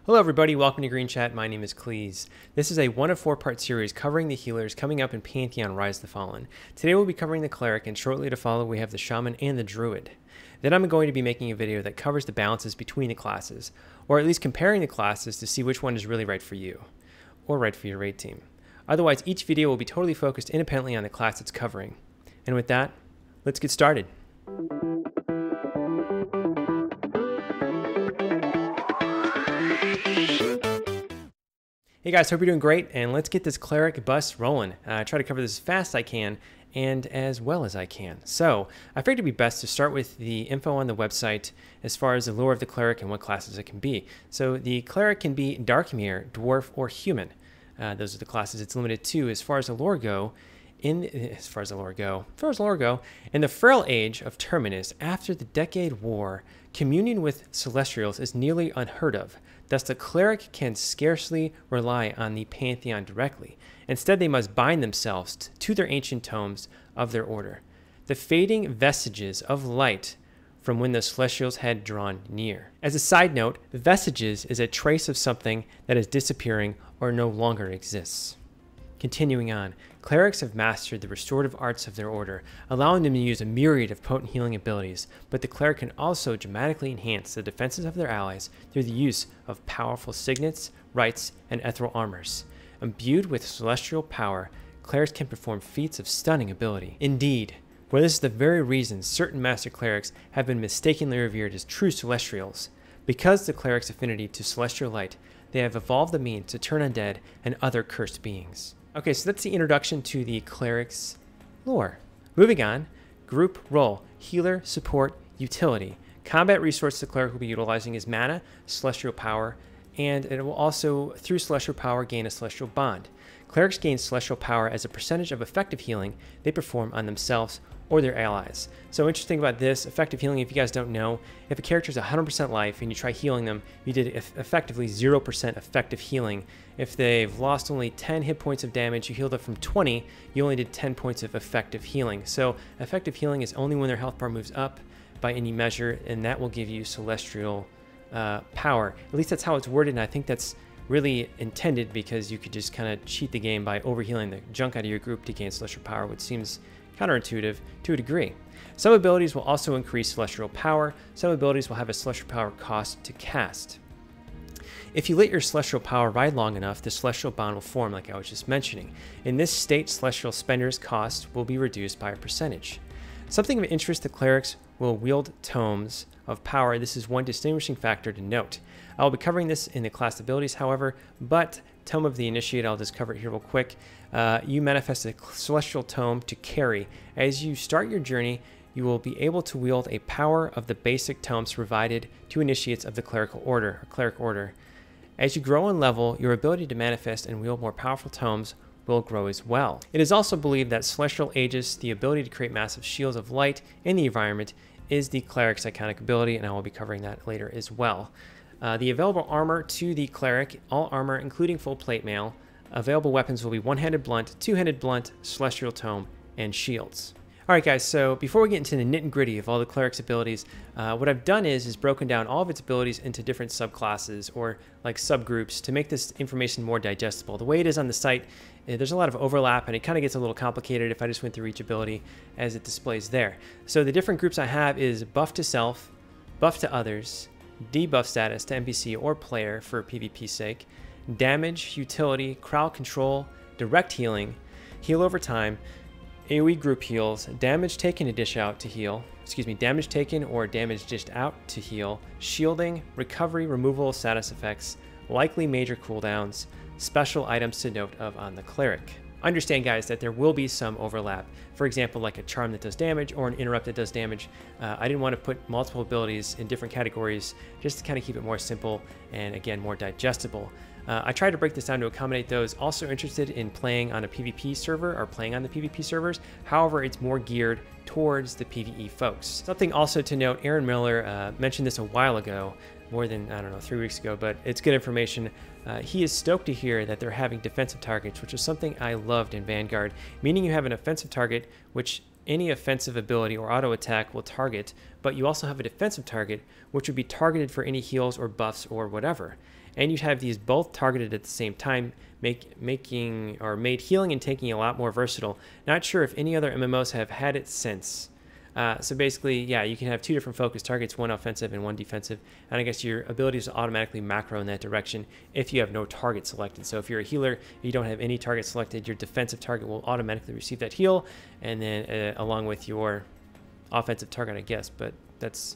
Hello everybody, welcome to Green Chat. My name is Cleeze. This is a 1 of 4 part series covering the healers coming up in Pantheon Rise of the Fallen. Today we'll be covering the Cleric, and shortly to follow we have the Shaman and the Druid. Then I'm going to be making a video that covers the balances between the classes, or at least comparing the classes to see which one is really right for you, or right for your raid team. Otherwise, each video will be totally focused independently on the class it's covering. And with that, let's get started. Hey guys, hope you're doing great, and let's get this Cleric bus rolling. I try to cover this as fast as I can and as well as I can. So I figured it'd be best to start with the info on the website as far as the lore of the Cleric and what classes it can be. So the Cleric can be Darkmere, Dwarf, or Human. Those are the classes it's limited to. As far as the lore go, in the Feral Age of Terminus, after the Decade War, communion with Celestials is nearly unheard of. Thus, the Cleric can scarcely rely on the Pantheon directly. Instead, they must bind themselves to their ancient tomes of their order, the fading vestiges of light from when the Celestials had drawn near. As a side note, vestiges is a trace of something that is disappearing or no longer exists. Continuing on, Clerics have mastered the restorative arts of their order, allowing them to use a myriad of potent healing abilities, but the Cleric can also dramatically enhance the defenses of their allies through the use of powerful signets, rites, and ethereal armors. Imbued with celestial power, Clerics can perform feats of stunning ability. Indeed, for this is the very reason certain Master Clerics have been mistakenly revered as true Celestials. Because the Cleric's affinity to celestial light, they have evolved the means to turn undead and other cursed beings. Okay, so that's the introduction to the Cleric's lore. Moving on, group role, healer, support, utility. Combat resource the Cleric will be utilizing is mana, celestial power, and it will also, through celestial power, gain a celestial bond. Clerics gain celestial power as a percentage of effective healing they perform on themselves or their allies. So interesting about this, effective healing, if you guys don't know, if a character is 100% life and you try healing them, you did effectively 0% effective healing. If they've lost only 10 hit points of damage, you healed up from 20, you only did 10 points of effective healing. So effective healing is only when their health bar moves up by any measure, and that will give you celestial power. At least that's how it's worded, and I think that's really intended because you could just kind of cheat the game by overhealing the junk out of your group to gain celestial power, which seems counterintuitive to a degree. Some abilities will also increase celestial power. Some abilities will have a celestial power cost to cast. If you let your celestial power ride long enough, the celestial bond will form like I was just mentioning. In this state, celestial spenders' cost will be reduced by a percentage. Something of interest, the Clerics will wield tomes of power. This is one distinguishing factor to note. I will be covering this in the class abilities, however, but Tome of the Initiate, I'll just cover it here real quick. You manifest a celestial tome to carry. As you start your journey, you will be able to wield a power of the basic tomes provided to initiates of the clerical order, or cleric order. As you grow in level, your ability to manifest and wield more powerful tomes will grow as well. It is also believed that Celestial Aegis, the ability to create massive shields of light in the environment, is the Cleric's iconic ability, and I will be covering that later as well. The available armor to the Cleric, all armor including full plate mail. Available weapons will be one-handed blunt, two-handed blunt, celestial tome, and shields. Alright guys, so before we get into the nit and gritty of all the Cleric's abilities, what I've done is broken down all of its abilities into different subclasses or like subgroups to make this information more digestible. The way it is on the site, there's a lot of overlap and it kind of gets a little complicated if I just went through each ability as it displays there. So the different groups I have is buff to self, buff to others, debuff status to NPC or player for PvP's sake, damage, utility, crowd control, direct healing, heal over time, AoE group heals, damage taken to dish out to heal, damage taken or damage dished out to heal, shielding, recovery, removal of status effects, likely major cooldowns, special items to note of on the Cleric. Understand guys that there will be some overlap. For example, like a charm that does damage or an interrupt that does damage. I didn't want to put multiple abilities in different categories just to kind of keep it more simple and again more digestible. I tried to break this down to accommodate those also interested in playing on a PvP server or playing on the PvP servers. However, it's more geared towards the PvE folks. Something also to note, Aaron Miller mentioned this a while ago, more than, I don't know, 3 weeks ago, but it's good information. He is stoked to hear that they're having defensive targets, which is something I loved in Vanguard, meaning you have an offensive target, which any offensive ability or auto attack will target, but you also have a defensive target, which would be targeted for any heals or buffs or whatever. And you'd have these both targeted at the same time, made healing and tanking a lot more versatile. Not sure if any other MMOs have had it since. So basically, yeah, you can have two different focus targets, one offensive and one defensive. And I guess your abilities will automatically macro in that direction if you have no target selected. So if you're a healer, if you don't have any target selected, your defensive target will automatically receive that heal, and then along with your offensive target, I guess. But that's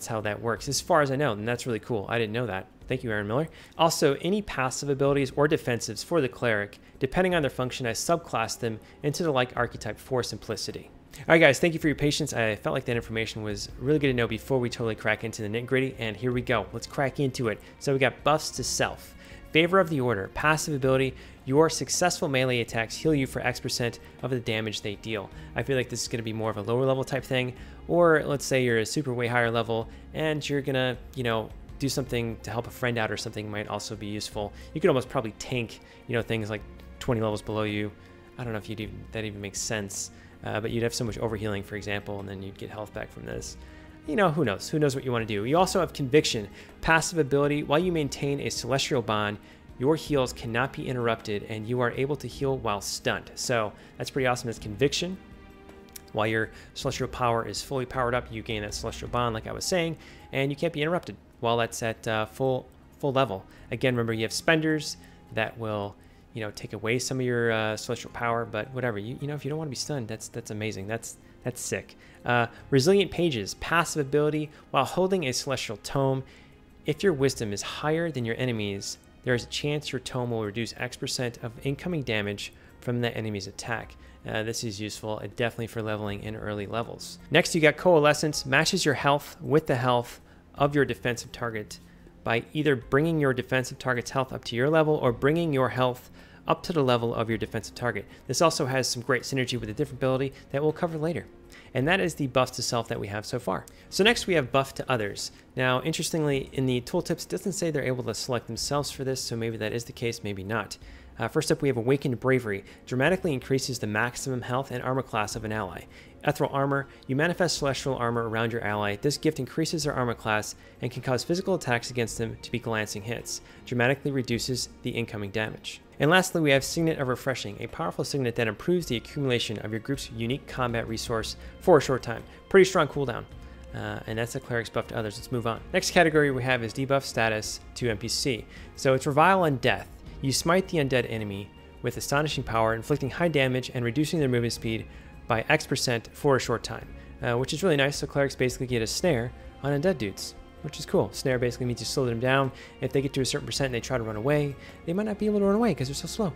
how that works, as far as I know, and that's really cool. I didn't know that. Thank you, Aaron Miller. Also, any passive abilities or defensives for the Cleric, depending on their function, I subclass them into the like archetype for simplicity. All right, guys, thank you for your patience. I felt like that information was really good to know before we totally crack into the nitty-gritty, and here we go. Let's crack into it. So we got buffs to self. Favor of the Order, passive ability, your successful melee attacks heal you for X% of the damage they deal. I feel like this is going to be more of a lower level type thing, or let's say you're a super way higher level and you're going to, do something to help a friend out or something might also be useful. You could almost probably tank, things like 20 levels below you. I don't know if that even makes sense. But you'd have so much overhealing, for example, and then you'd get health back from this. Who knows? Who knows what you want to do? You also have Conviction, passive ability. While you maintain a celestial bond, your heals cannot be interrupted, and you are able to heal while stunned. So that's pretty awesome. That's Conviction. While your celestial power is fully powered up, you gain that celestial bond, like I was saying, and you can't be interrupted while that's at full level. Again, remember, you have Spenders that will take away some of your celestial power, but whatever. If you don't want to be stunned, that's amazing. That's sick. Resilient Pages, passive ability. While holding a celestial tome, if your wisdom is higher than your enemy's, there is a chance your tome will reduce X% of incoming damage from the enemy's attack. This is useful, definitely for leveling in early levels. Next, you got Coalescence, matches your health with the health of your defensive target by either bringing your defensive target's health up to your level or bringing your health up to the level of your defensive target. This also has some great synergy with a different ability that we'll cover later. And that is the buff to self that we have so far. So next we have buff to others. Now, interestingly, in the tooltips, it doesn't say they're able to select themselves for this, so maybe that is the case, maybe not. First up, we have Awakened Bravery. Dramatically increases the maximum health and armor class of an ally. Ethereal Armor. You manifest celestial armor around your ally. This gift increases their armor class and can cause physical attacks against them to be glancing hits. Dramatically reduces the incoming damage. And lastly, we have Signet of Refreshing, a powerful signet that improves the accumulation of your group's unique combat resource for a short time. Pretty strong cooldown. And that's the Cleric's buff to others. Let's move on. Next category we have is debuff status to NPC. So it's Revile on Death. You smite the undead enemy with astonishing power, inflicting high damage and reducing their movement speed by X% for a short time, which is really nice. So Clerics basically get a snare on undead dudes, which is cool. Snare basically means you slow them down. If they get to a certain percent and they try to run away, they might not be able to run away because they're so slow.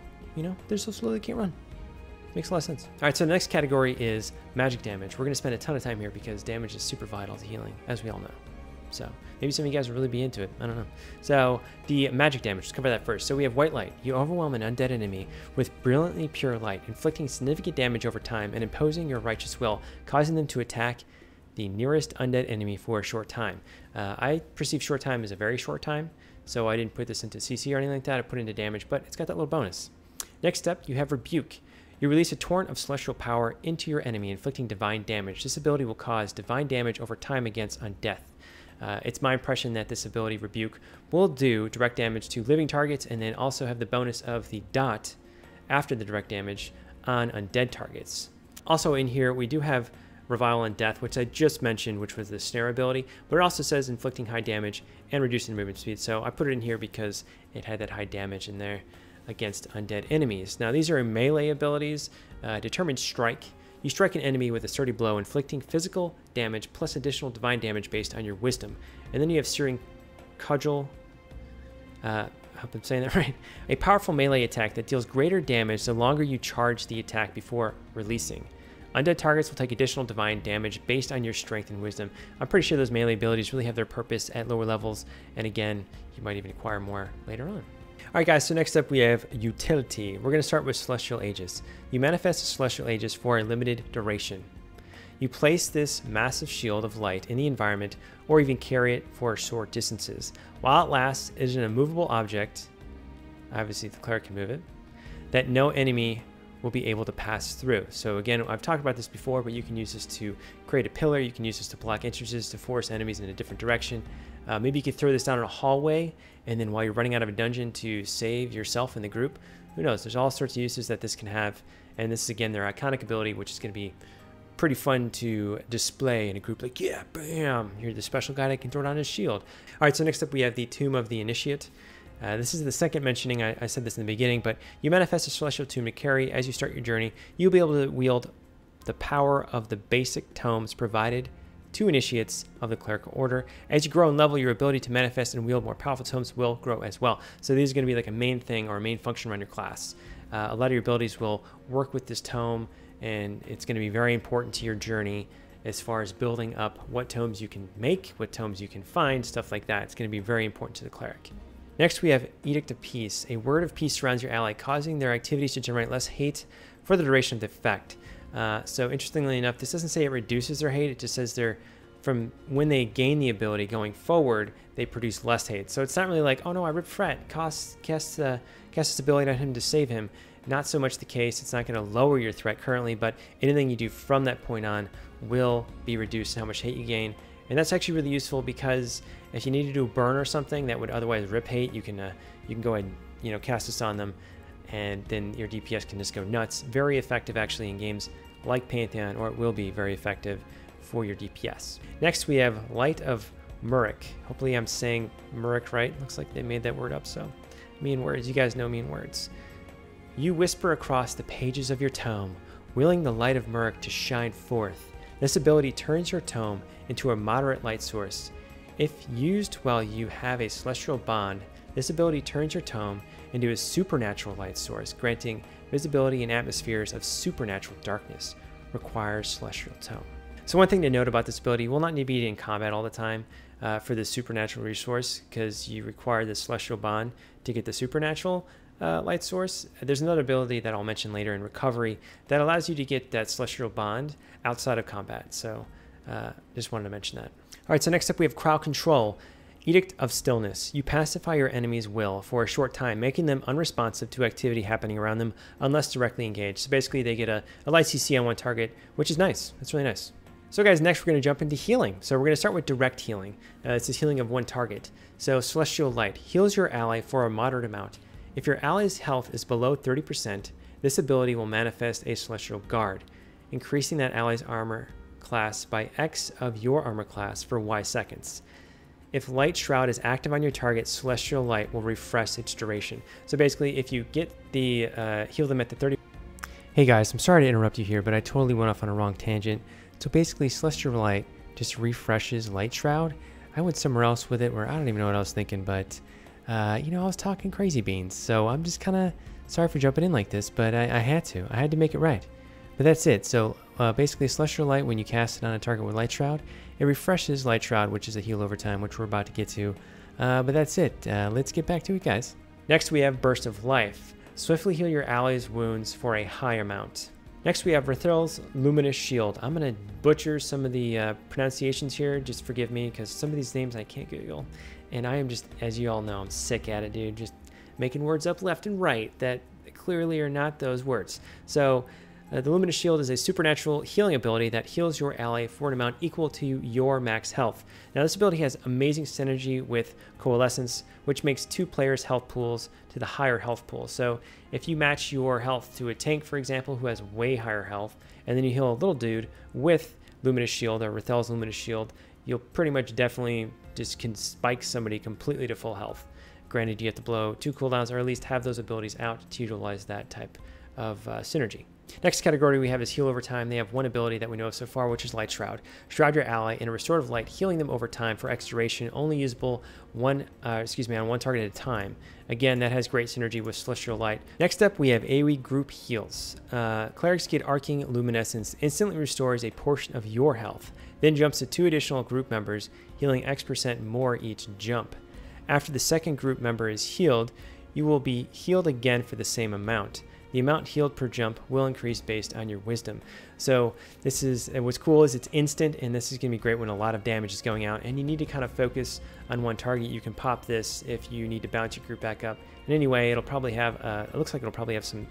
They're so slow they can't run. Makes a lot of sense. All right, so the next category is magic damage. We're going to spend a ton of time here because damage is super vital to healing, as we all know. So maybe some of you guys will really be into it. I don't know. So the magic damage, let's cover that first. So we have White Light. You overwhelm an undead enemy with brilliantly pure light, inflicting significant damage over time and imposing your righteous will, causing them to attack the nearest undead enemy for a short time. I perceive short time as a very short time, so I didn't put this into CC or anything like that. I put it into damage, but it's got that little bonus. Next up, you have Rebuke. You release a torrent of celestial power into your enemy, inflicting divine damage. This ability will cause divine damage over time against undeath. It's my impression that this ability, Rebuke, will do direct damage to living targets and then also have the bonus of the dot after the direct damage on undead targets. Also in here, we do have Revile on Death, which I just mentioned, which was the snare ability, but it also says inflicting high damage and reducing movement speed. So I put it in here because it had that high damage in there against undead enemies. Now these are melee abilities. Determined Strike. You strike an enemy with a sturdy blow, inflicting physical damage plus additional divine damage based on your wisdom. And then you have Searing Cudgel. I hope I'm saying that right. A powerful melee attack that deals greater damage the longer you charge the attack before releasing. Undead targets will take additional divine damage based on your strength and wisdom. I'm pretty sure those melee abilities really have their purpose at lower levels, and again, you might even acquire more later on. Alright guys, so next up we have Utility. We're going to start with Celestial Aegis. You manifest a Celestial Aegis for a limited duration. You place this massive shield of light in the environment or even carry it for short distances. While it lasts, it is an immovable object, obviously the Cleric can move it, that no enemy will be able to pass through. So again, I've talked about this before, but you can use this to create a pillar. You can use this to block entrances, to force enemies in a different direction. Maybe you could throw this down in a hallway, and then while you're running out of a dungeon to save yourself and the group. Who knows? There's all sorts of uses that this can have. And this is, again, their iconic ability, which is going to be pretty fun to display in a group. Like, yeah, bam, you're the special guy that can throw it on his shield. All right, so next up we have the Tomb of the Initiate. This is the second mentioning. I said this in the beginning, but you manifest a celestial tomb to carry as you start your journey. You'll be able to wield the power of the basic tomes provided to initiates of the clerical order. As you grow in level, your ability to manifest and wield more powerful tomes will grow as well. So these are going to be like a main thing or a main function around your class. A lot of your abilities will work with this tome, and it's going to be very important to your journey as far as building up what tomes you can make, what tomes you can find, stuff like that. It's going to be very important to the cleric. Next, we have Edict of Peace. A word of peace surrounds your ally, causing their activities to generate less hate for the duration of the effect. So interestingly enough, this doesn't say it reduces their hate. It just says from when they gain the ability going forward, they produce less hate. So it's not really like, oh no, I ripped Fret, cast this ability on him to save him. Not so much the case. It's not going to lower your threat currently, but anything you do from that point on will be reduced in how much hate you gain. And that's actually really useful because if you need to do a burn or something that would otherwise rip hate, you can go ahead and cast this on them, and then your DPS can just go nuts. Very effective actually in games like Pantheon, or it will be very effective for your DPS. Next we have Light of Murik. Hopefully I'm saying Murik right. Looks like they made that word up, so mean words. You guys know mean words. You whisper across the pages of your tome, willing the light of Murik to shine forth. This ability turns your tome into a moderate light source. If used while you have a celestial bond, this ability turns your tome into a supernatural light source, granting visibility in atmospheres of supernatural darkness. Requires celestial tome. So one thing to note about this ability, you will not need to be in combat all the time for the supernatural resource, because you require the celestial bond to get the supernatural light source. There's another ability that I'll mention later in Recovery that allows you to get that celestial bond outside of combat. So just wanted to mention that. All right, so next up we have Crowd Control. Edict of Stillness. You pacify your enemy's will for a short time, making them unresponsive to activity happening around them unless directly engaged. So basically they get a light CC on one target, which is nice. That's really nice. So guys, next we're going to jump into healing. So we're going to start with direct healing. This is healing of one target. So Celestial Light heals your ally for a moderate amount. If your ally's health is below 30%, this ability will manifest a Celestial Guard, increasing that ally's armor class by X of your armor class for Y seconds. If Light Shroud is active on your target, Celestial Light will refresh its duration. So basically, if you get the heal them at the 30... Hey guys, I'm sorry to interrupt you here, but I totally went off on a wrong tangent. So basically, Celestial Light just refreshes Light Shroud. I went somewhere else with it where I don't even know what I was thinking, but I was talking crazy beans. So I'm just kind of sorry for jumping in like this, but I had to. I had to make it right. But that's it. So basically, Celestial Light, when you cast it on a target with Light Shroud, it refreshes Light Shroud, which is a heal over time, which we're about to get to. But that's it. Let's get back to it, guys. Next, we have Burst of Life. Swiftly heal your allies' wounds for a high amount. Next, we have Rathel's Luminous Shield. I'm going to butcher some of the pronunciations here. Just forgive me, because some of these names I can't Google. And I am just, as you all know, I'm sick at it, dude. Just making words up left and right that clearly are not those words. So the Luminous Shield is a supernatural healing ability that heals your ally for an amount equal to your max health. Now, this ability has amazing synergy with Coalescence, which makes two players' health pools to the higher health pool. So if you match your health to a tank, for example, who has way higher health, and then you heal a little dude with Luminous Shield or Rathel's Luminous Shield, you'll pretty much definitely just can spike somebody completely to full health. Granted, you have to blow 2 cooldowns, or at least have those abilities out to utilize that type of synergy. Next category we have is Heal Over Time. They have one ability that we know of so far, which is Light Shroud. Shroud your ally in a restorative light, healing them over time for X duration, only usable on one target at a time. Again, that has great synergy with Celestial Light. Next up, we have AoE Group Heals. Cleric's get Arcing Luminescence instantly restores a portion of your health, then jumps to 2 additional group members, healing X% more each jump. After the second group member is healed, you will be healed again for the same amount. The amount healed per jump will increase based on your wisdom. So this is, and what's cool is it's instant, and this is going to be great when a lot of damage is going out and you need to kind of focus on one target. You can pop this if you need to bounce your group back up. And anyway, it'll probably have, it looks like it'll probably have some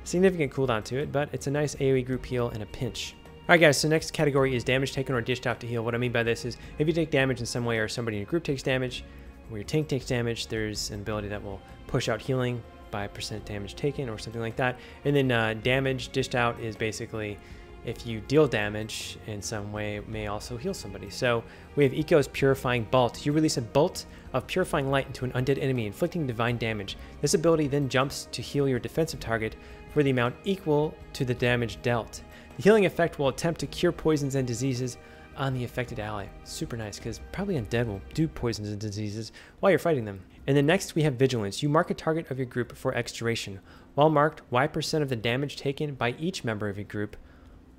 significant cooldown to it, but it's a nice AoE group heal in a pinch. Alright guys, so next category is damage taken or dished out to heal. What I mean by this is if you take damage in some way or somebody in your group takes damage, or your tank takes damage, there's an ability that will push out healing by % damage taken or something like that. And then damage dished out is basically if you deal damage in some way, it may also heal somebody. So we have Eco's Purifying Bolt. You release a bolt of purifying light into an undead enemy, inflicting divine damage. This ability then jumps to heal your defensive target for the amount equal to the damage dealt. The healing effect will attempt to cure poisons and diseases on the affected ally. Super nice, because probably undead will do poisons and diseases while you're fighting them. And then next we have Vigilance. You mark a target of your group for X duration. While marked, Y% of the damage taken by each member of your group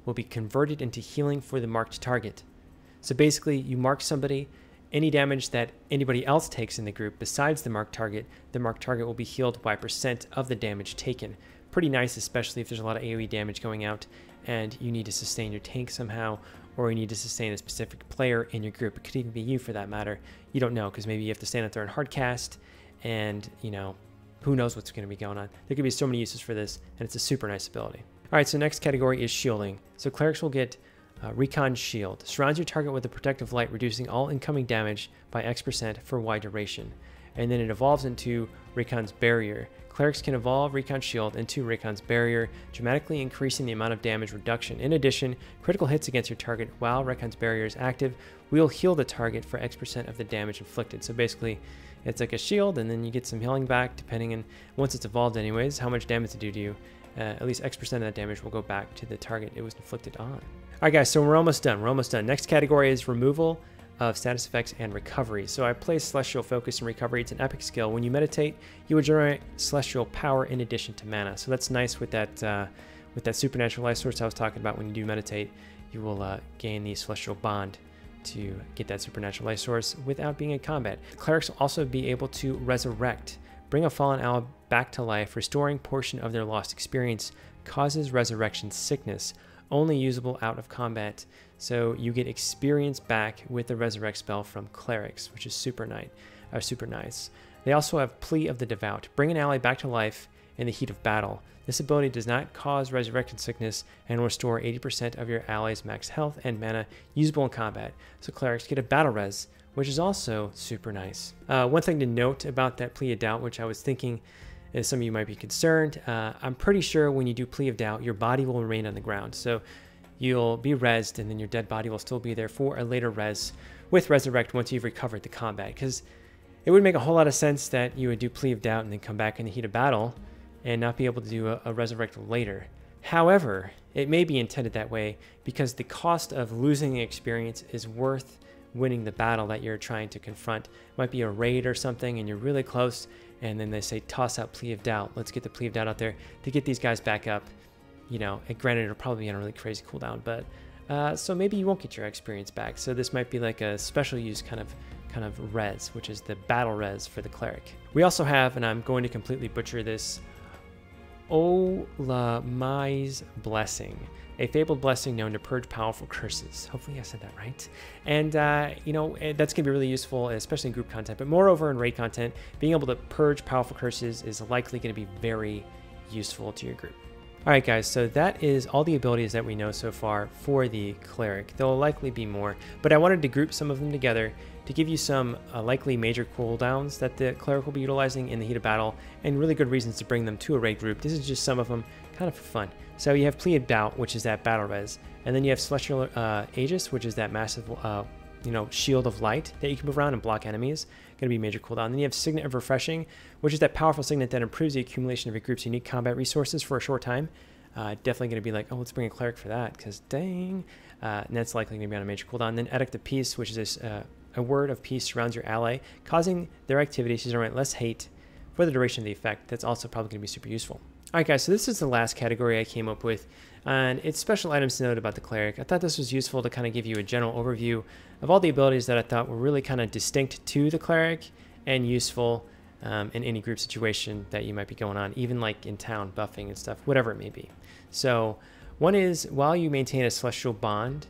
will be converted into healing for the marked target. So basically, you mark somebody, any damage that anybody else takes in the group besides the marked target will be healed Y% of the damage taken. Pretty nice, especially if there's a lot of AoE damage going out and you need to sustain your tank somehow, or you need to sustain a specific player in your group. It could even be you for that matter. You don't know, because maybe you have to stand up there and hard cast, and you know, who knows what's going to be going on. There could be so many uses for this, and it's a super nice ability. Alright, so next category is shielding. So clerics will get Recon Shield. Surrounds your target with a protective light, reducing all incoming damage by X% for Y duration. And then it evolves into Recon's Barrier. Clerics can evolve Recon Shield into Recon's Barrier, dramatically increasing the amount of damage reduction. In addition, critical hits against your target while Recon's Barrier is active will heal the target for X% of the damage inflicted. So basically, it's like a shield, and then you get some healing back, depending on, once it's evolved anyways, how much damage to do to you. At least X% of that damage will go back to the target it was inflicted on. Alright guys, so we're almost done. Next category is removal of status effects and recovery. So I place Celestial Focus and Recovery. It's an epic skill. When you meditate, you will generate celestial power in addition to mana. So that's nice with that supernatural life source I was talking about. When you do meditate, you will gain the celestial bond to get that supernatural life source without being in combat. Clerics will also be able to resurrect. Bring a fallen ally back to life, restoring portion of their lost experience, causes resurrection sickness, only usable out of combat. So you get experience back with the resurrect spell from clerics, which is super nice. They also have Plea of the Devout. Bring an ally back to life in the heat of battle. This ability does not cause resurrection sickness and will restore 80% of your allies' max health and mana usable in combat. So clerics get a battle res, which is also super nice. One thing to note about that Plea of Doubt, which I was thinking is some of you might be concerned, I'm pretty sure when you do Plea of Doubt, your body will remain on the ground. So you'll be rezzed, and then your dead body will still be there for a later res with Resurrect once you've recovered the combat. Because it would make a whole lot of sense that you would do Plea of Doubt and then come back in the heat of battle and not be able to do a Resurrect later. However, it may be intended that way because the cost of losing the experience is worth winning the battle that you're trying to confront. It might be a raid or something and you're really close, and then they say toss out Plea of Doubt. Let's get the Plea of Doubt out there to get these guys back up. You know, and granted, it'll probably be on a really crazy cooldown, but so maybe you won't get your experience back. So this might be like a special use kind of res, which is the battle res for the cleric. We also have, and I'm going to completely butcher this, Olamai's Blessing, a fabled blessing known to purge powerful curses. Hopefully I said that right. And, you know, that's going to be really useful, especially in group content. But moreover, in raid content, being able to purge powerful curses is likely going to be very useful to your group. Alright guys, so that is all the abilities that we know so far for the Cleric. There will likely be more, but I wanted to group some of them together to give you some likely major cooldowns that the Cleric will be utilizing in the heat of battle, and really good reasons to bring them to a raid group. This is just some of them, kind of for fun. So you have Plea of Doubt, which is that battle res, and then you have Celestial Aegis, which is that massive you know, shield of light that you can move around and block enemies. Going to be a major cooldown. And then you have Signet of Refreshing, which is that powerful signet that improves the accumulation of your group's unique combat resources for a short time. Definitely going to be like, oh, let's bring a cleric for that, because dang. And that's likely going to be on a major cooldown. And then Edict of Peace, which is a word of peace surrounds your ally, causing their activities to generate less hate for the duration of the effect. That's also probably going to be super useful. Alright guys, so this is the last category I came up with, and it's special items to note about the Cleric. I thought this was useful to kind of give you a general overview of all the abilities that I thought were really kind of distinct to the Cleric and useful in any group situation that you might be going on, even like in town, buffing and stuff, whatever it may be. So one is, while you maintain a celestial bond,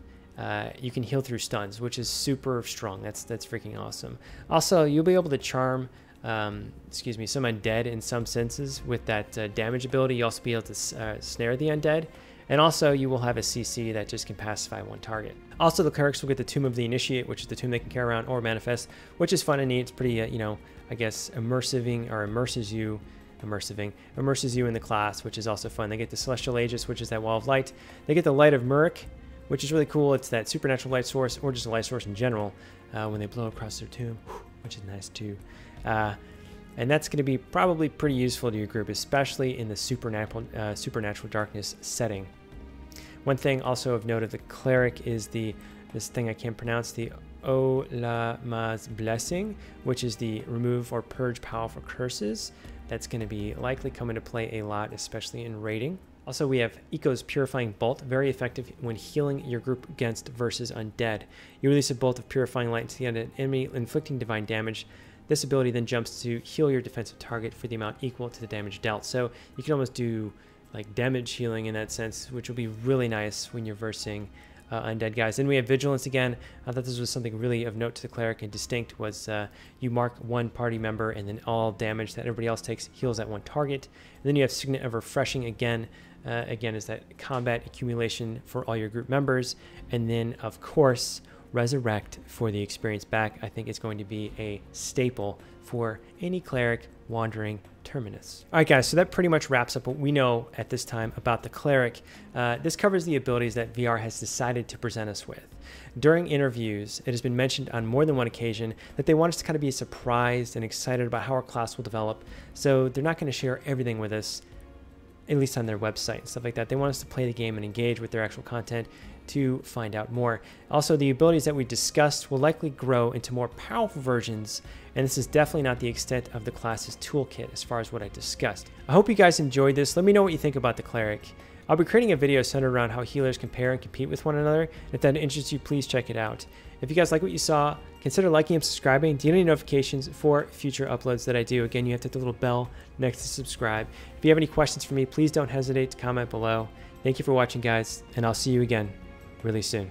you can heal through stuns, which is super strong. That's freaking awesome. Also, you'll be able to charm excuse me, some undead in some senses with that damage ability. You'll also be able to snare the undead. And also you will have a CC that just can pacify one target. Also, the clerics will get the Tomb of the Initiate, which is the tomb they can carry around or manifest, which is fun and neat. It's pretty, you know, I guess immerses you in the class, which is also fun. They get the Celestial Aegis, which is that wall of light. They get the Light of Murk, which is really cool. It's that supernatural light source, or just a light source in general, when they blow across their tomb, which is nice too. And that's going to be probably pretty useful to your group, especially in the supernatural darkness setting. One thing also of note of the cleric is this thing I can't pronounce, the Olama's Blessing, which is the remove or purge powerful curses. That's going to be likely come into play a lot, especially in raiding. Also, we have Eco's Purifying Bolt, very effective when healing your group against versus undead. You release a bolt of purifying light to the undead enemy, inflicting divine damage. This ability then jumps to heal your defensive target for the amount equal to the damage dealt. So you can almost do like damage healing in that sense, which will be really nice when you're versing undead guys. Then we have Vigilance again. I thought this was something really of note to the cleric and distinct was you mark one party member and then all damage that everybody else takes heals that one target. And then you have Signet of Refreshing again. Again, is that combat accumulation for all your group members. And then, of course, Resurrect for the experience back. I think it's going to be a staple for any cleric wandering Terminus. All right, guys, so that pretty much wraps up what we know at this time about the cleric. This covers the abilities that VR has decided to present us with. During interviews, it has been mentioned on more than one occasion that they want us to kind of be surprised and excited about how our class will develop. So they're not going to share everything with us, at least on their website and stuff like that. They want us to play the game and engage with their actual content to find out more. Also, the abilities that we discussed will likely grow into more powerful versions, and this is definitely not the extent of the class's toolkit as far as what I discussed. I hope you guys enjoyed this. Let me know what you think about the cleric. I'll be creating a video centered around how healers compare and compete with one another. If that interests you, please check it out. If you guys like what you saw, consider liking and subscribing to get any notifications for future uploads that I do. Again, you have to hit the little bell next to subscribe. If you have any questions for me, please don't hesitate to comment below. Thank you for watching, guys, and I'll see you again really soon.